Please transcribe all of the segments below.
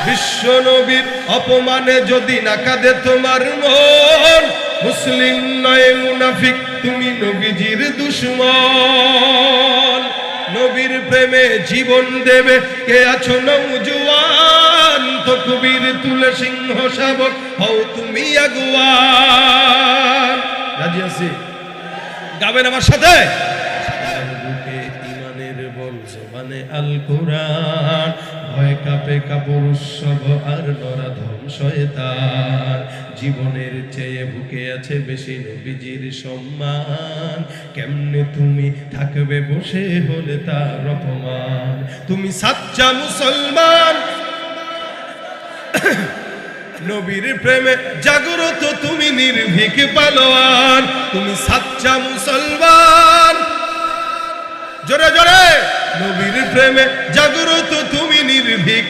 বিশ্ব নবীর অপমানে যদি না কাঁদে তোমার মন, মুসলিম নয় মুনাফিক, তুমি নবীজির দুশমন। নবীর প্রেমে জীবন দেবে কে আছো নওজোয়ান, তকবীর তুলে সিংহ শাবক হও তুমি আগুয়ান। রাজি আছি? গাবেন আমার সাথে? ইমানের বল জবানে আল কোরআন, ভয় কাঁপে কাপড় উৎসব আর নরাধম শয়তান। জীবনের চেয়ে বুকে আছে বেশি নবীজির সম্মান, কেমনে তুমি থাকবে বসে হলে তার অপমান। তুমি সাচ্চা মুসলমান, নবীর প্রেমে জাগ্রত তুমি নির্ভীক পালোয়ান। তুমি সাচ্চা মুসলমান, জোরে জোরে, নবীর প্রেমে জাগ্রত তুমি নির্ভীক।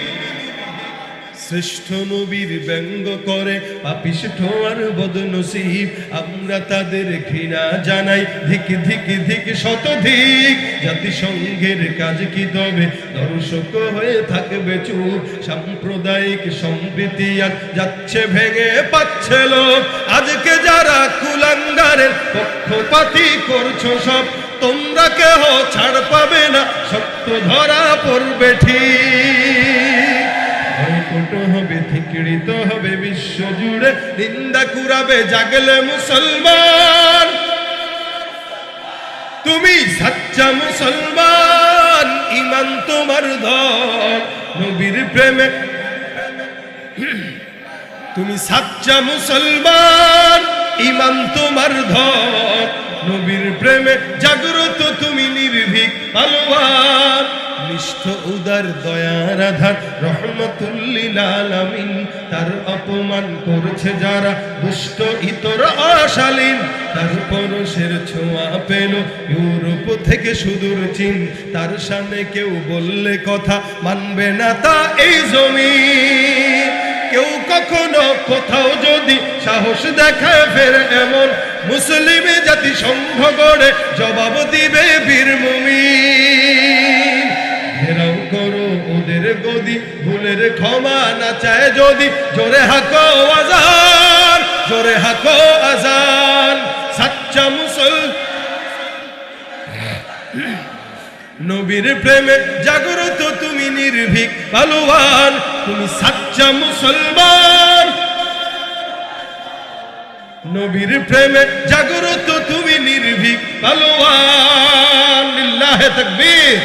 শ্রেষ্ঠ নবীর ব্যঙ্গ করে পাপিষ্ঠ আর বদনসিব, আমরা তাদের ঘৃণা জানাই ধিক ধিক ধিক শতধিক। জাতিসংঘের কাজ কি তবে দর্শক হয়ে থাকবে চুপ, সাম্প্রদায়িক সম্প্রীতি আর যাচ্ছে ভেঙে পাচ্ছে লোক। আজকে যারা কুলাঙ্গারের পক্ষপাতী করছো সব, তোমরা কেহ ছাড় পাবে না, সত্য ধরা পড়বে ঠিক। বয়কট হবে, ধিক্কৃত হবে বিশ্ব জুড়ে, নিন্দা কুরাবে জাগলে মুসলমান। তুমি সাচ্চা মুসলমান, ঈমান তোমার ধন নবীর প্রেমে। তুমি সাচ্চা মুসলমান, ঈমান তোমার ধন নবীর প্রেমে জাগ্রত তুমি নির্ভীক পালোয়ান। নিষ্ঠ উদার দয়ার আধার রহমতুল লিল আলামিন, তার অপমান করছে যারা দুষ্ট ইতর অশালীন। তার পরশের ছোঁয়া পেল ইউরোপ থেকে সুদূর চীন, তার সামনে কেউ বললে কথা মানবে না তা এই জমিন। কেউ কখনো কোথাও যদি সাহস দেখায় ফের এমন, মুসলিম জাতি সংঘ গড়ে জবাব দিবে বীর মুমিন। ঘেরাও করো ওদের গদি, ভুলের ক্ষমা না চায় যদি, জোরে হাকো আজান, জোরে হাকো আজান। সাচ্চা নবীর প্রেমে জাগ্রত তুমি নির্ভীক পালোয়ান। তুমি সাচ্চা মুসলমান, নবীর প্রেমে জাগ্রত তুমি নির্ভীক পালোয়ান। লিল্লাহে তাকবীর।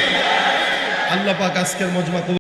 আল্লাহ পাক আজকের মজমা